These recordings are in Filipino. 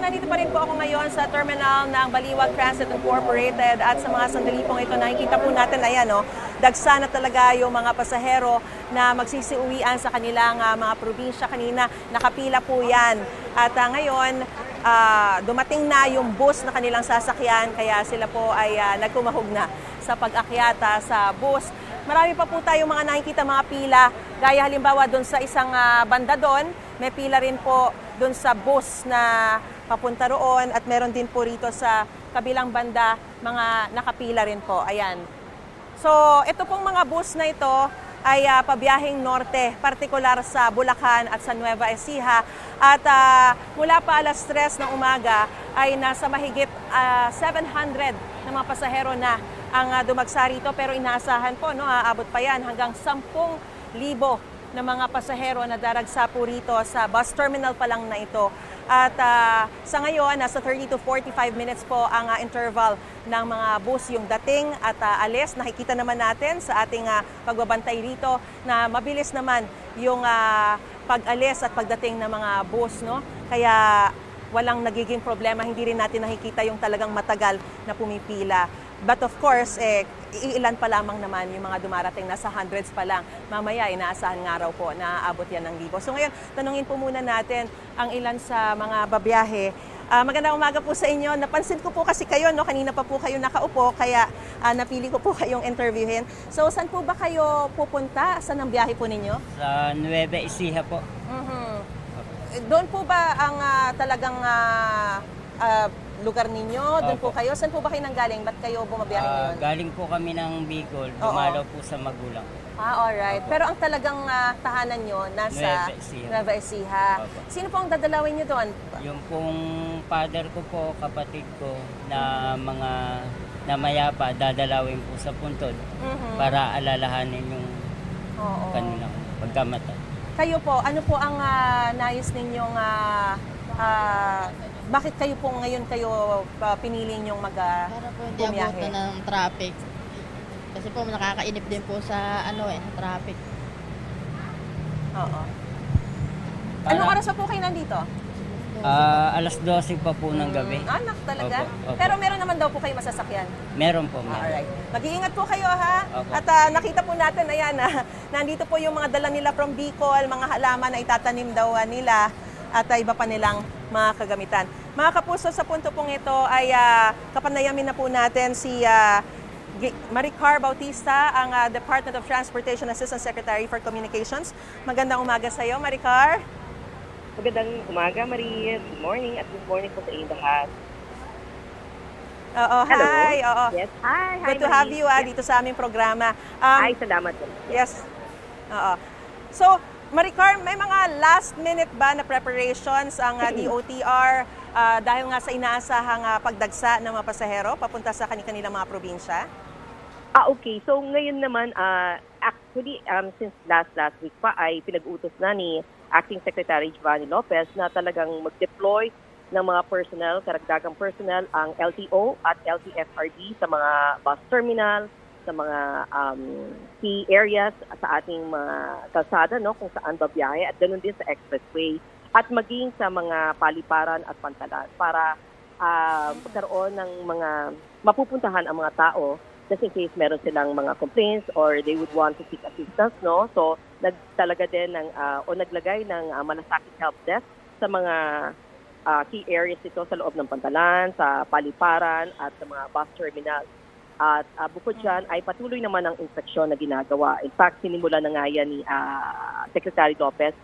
nandito pa rin po ako ngayon sa terminal ng Baliwag Transit Incorporated at sa mga sandali pong ito nakikita po natin, ayan, dagsa na talaga yung mga pasahero na magsisiuwian sa kanilang mga probinsya. Kanina nakapila po yan at ngayon dumating na yung bus na kanilang sasakyan kaya sila po ay nagkumahog na sa pag-akyata sa bus. Marami pa po tayong mga nakikita mga pila, gaya halimbawa doon sa isang banda doon, may pila rin po doon sa bus na papunta roon at meron din po rito sa kabilang banda mga nakapila rin po. Ayan. So, ito pong mga bus na ito ay pabiyaheng norte, partikular sa Bulacan at sa Nueva Ecija. At mula pa alas 3 ng umaga ay nasa mahigit 700 na mga pasahero na ang dumagsa rito. Pero inaasahan po, aabot pa yan hanggang 10,000 na mga pasahero na daragsa po rito sa bus terminal pa lang na ito. At sa ngayon, nasa 30 to 45 minutes po ang interval ng mga bus yung dating at alis. Nakikita naman natin sa ating pagbabantay rito na mabilis naman yung pag-alis at pagdating ng mga bus. Kaya walang nagiging problema. Hindi rin natin nakikita yung talagang matagal na pumipila. But of course, iilan pa lamang naman yung mga dumarating, nasa hundreds pa lang. Mamaya, inaasahan nga raw po na aabot yan ng libo. So ngayon, tanungin po muna natin ang ilan sa mga babiyahe. Magandang umaga po sa inyo. Napansin ko po kasi kayo, kanina pa po kayo nakaupo, kaya napili ko po kayong interviewin. So saan po ba kayo pupunta? Saan ang biyahe po ninyo? Sa Nueva Ecija po. Doon po ba ang talagang lugar ninyo? Doon po kayo? Saan po ba kayo nanggaling? Ba't kayo bumabiyahe ngayon? Galing po kami ng Bicol, dumalaw po sa Magulang. Alright. Opo. Pero ang talagang tahanan nyo nasa Nueva Ecija. Sino po ang dadalawin nyo doon? Yung pong father ko po, kapatid ko, na mga namayapa, dadalawin po sa Puntod para alalahanin yung kanilang pagkamatay. Kayo po, ano po ang nais ninyong bakit kayo po ngayon pinili nyong Para po hindi abutan ng traffic. Kasi po nakakainip din po sa traffic. Oo. Anong oras pa po kayo nandito? Alas 12 pa po ng gabi. Anak talaga? Opo. Pero meron naman daw po kayo masasakyan. Meron po. Meron. Alright. Mag-iingat po kayo, ha? Opo. At nakita po natin, ayan, nandito po yung mga dala nila from Bicol, mga halaman na itatanim daw nila at iba pa nilang mga kagamitan. Mga kapuso, sa punto pong ito ay kapanayamin na po natin si Maricar Bautista, ang Department of Transportation Assistant Secretary for Communications. Magandang umaga sa iyo, Maricar. Magandang umaga, Marie. Good morning at good morning po sa inyo lahat. Oo, Hello. hi. Oo. Yes, hi. Good to Marie. have you dito sa aming programa. Ay, salamat po. Yes. Oo. So, Maricar, may mga last minute ba na preparations ang DOTR dahil nga sa inaasahang pagdagsa ng mga pasahero papunta sa kanilang mga probinsya? Okay. So, ngayon naman, actually, since last week pa ay pinag-utos na ni Acting Secretary Giovanni Lopez na talagang mag-deploy ng mga personnel, karagdagang personnel, ang LTO at LTFRD sa mga bus terminal, sa mga key areas sa ating mga kalsada, kung saan babiyahe, at ganoon din sa expressway, at maging sa mga paliparan at pantalan para magkaroon ng mga mapupuntahan ang mga tao just in case meron silang mga complaints or they would want to seek assistance. So, nagtalaga din naglagay ng malasakit help desk sa mga key areas ito sa loob ng pantalan, sa paliparan at sa mga bus terminal. At bukod dyan ay patuloy naman ang inspeksyon na ginagawa. In fact, sinimula na nga yan ni Secretary Lopez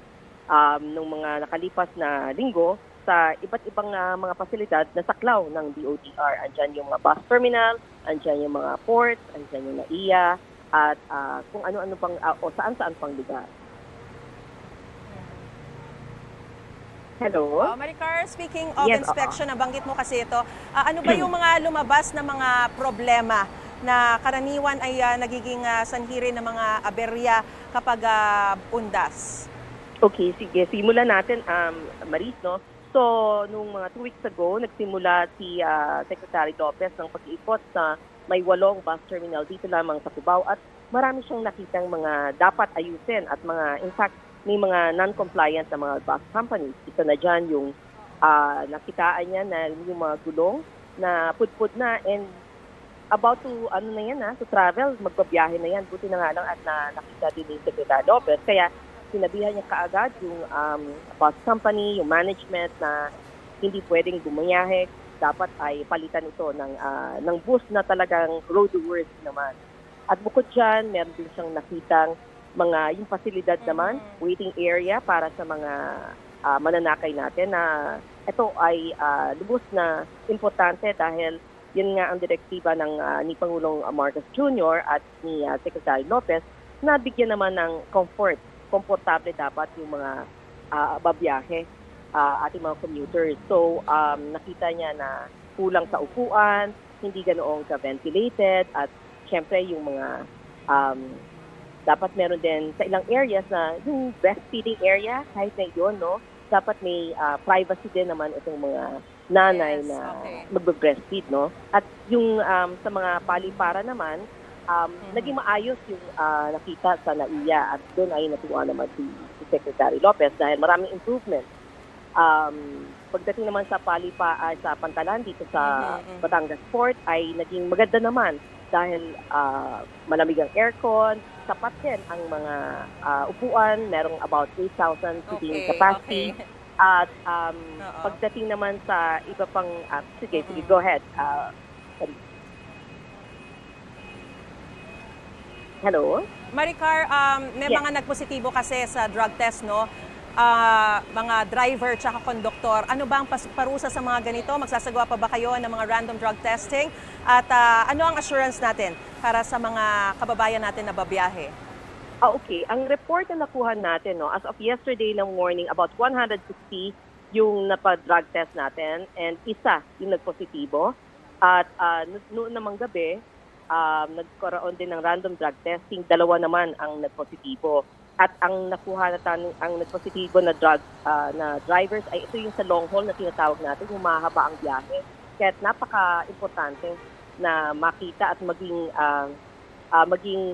nung mga nakalipas na linggo sa iba't ibang mga pasilidad na saklaw ng DOTR. Andyan yung mga bus terminal, andyan yung mga ports, andyan yung NAIA, at kung ano-ano pang, o saan-saan pang lugar. Hello? Maricar, speaking of Yes, inspection, nabanggit mo kasi ito, ano ba yung mga lumabas na mga problema na karaniwan ay nagiging sanhi ng mga aberya kapag undas? Okay, sige. Simulan natin, Maris, So, nung mga 2 weeks ago, nagsimula si Secretary Lopez ng pag-iikot sa may 8 bus terminal dito lamang sa Cubao at marami siyang nakitang mga dapat ayusin at in fact, may mga non-compliant na mga bus companies. Ito na dyan yung nakitaan niya na yung mga gulong na pudpud na and about to to travel, magbabiyahe na yan. Buti na nga lang at nakita din ni Secretary Lopez. Kaya sinabihan niya kaagad yung bus company, yung management na hindi pwedeng bumayahe. Dapat ay palitan ito ng bus na talagang roadworthy naman. At bukod dyan, meron din siyang nakitang yung pasilidad naman, waiting area para sa mga mananakay natin na ito ay lubos na importante dahil yun nga ang direktiba ni Pangulong Marcos Jr. at ni Secretary Lopez na bigyan naman ng komportable dapat yung mga babiyahe ating mga commuters. So, nakita niya na kulang sa upuan, hindi ganoong ka-ventilated at syempre yung mga dapat meron din sa ilang areas na yung breastfeeding area, kahit na yun, no? Dapat may privacy din naman itong mga nanay na magbe-breastfeed, no? At yung sa mga palipara naman, naging maayos yung nakita sa NAIA at doon ay natuwa naman si Secretary Lopez dahil maraming improvement. Pagdating naman sa sa Pantalan dito sa Batangas Port ay naging maganda naman dahil malamig ang aircon, sapat din ang mga upuan, merong about 8,000 seating capacity. At pagdating naman sa iba pang, sige, go ahead. Hello? Maricar, may mga nagpositibo kasi sa drug test, no? Mga driver tsaka konduktor. Ano ba ang parusa sa mga ganito? Magsasagawa pa ba kayo ng mga random drug testing? At ano ang assurance natin para sa mga kababayan natin na babiyahe? Okay. Ang report na nakuha natin, no, as of yesterday ng morning, about 160 yung napa-drug test natin and isa yung nagpositibo. At noon namang gabi, nagkaroon din ng random drug testing, 2 naman ang nagpositibo. At ang nakuha ang nagpositibo na drivers ay ito yung sa long haul na tinatawag natin, yung mahaba ang biyahe. Kaya napaka-importante na makita at maging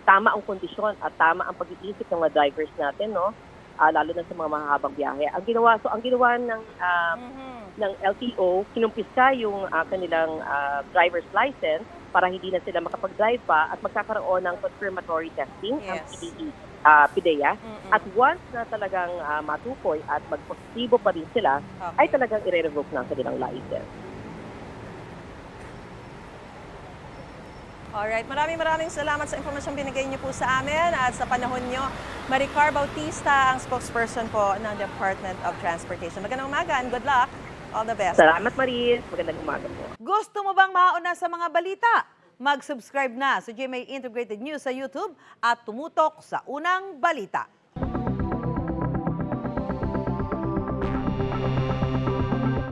tama ang kondisyon at tama ang pag-iisip ng mga drivers natin, no? Lalo na sa mga mahabang biyahe. Ang ginawa ng LTO, kinumpiska yung kanilang driver's license para hindi na sila makapag-drive pa at magkakaroon ng confirmatory testing ang PDEA. At once na talagang matukoy at magpositibo pa rin sila, ay talagang i-revoke na ang kanilang license. Alright, maraming salamat sa impormasyong binigay niyo po sa amin at sa panahon niyo. Maricar Bautista, ang spokesperson po ng Department of Transportation. Magandang umaga and good luck. All the best. Salamat, Maris. Magandang umaga po. Gusto mo bang mauna sa mga balita? Mag-subscribe na sa GMA Integrated News sa YouTube at tumutok sa unang balita.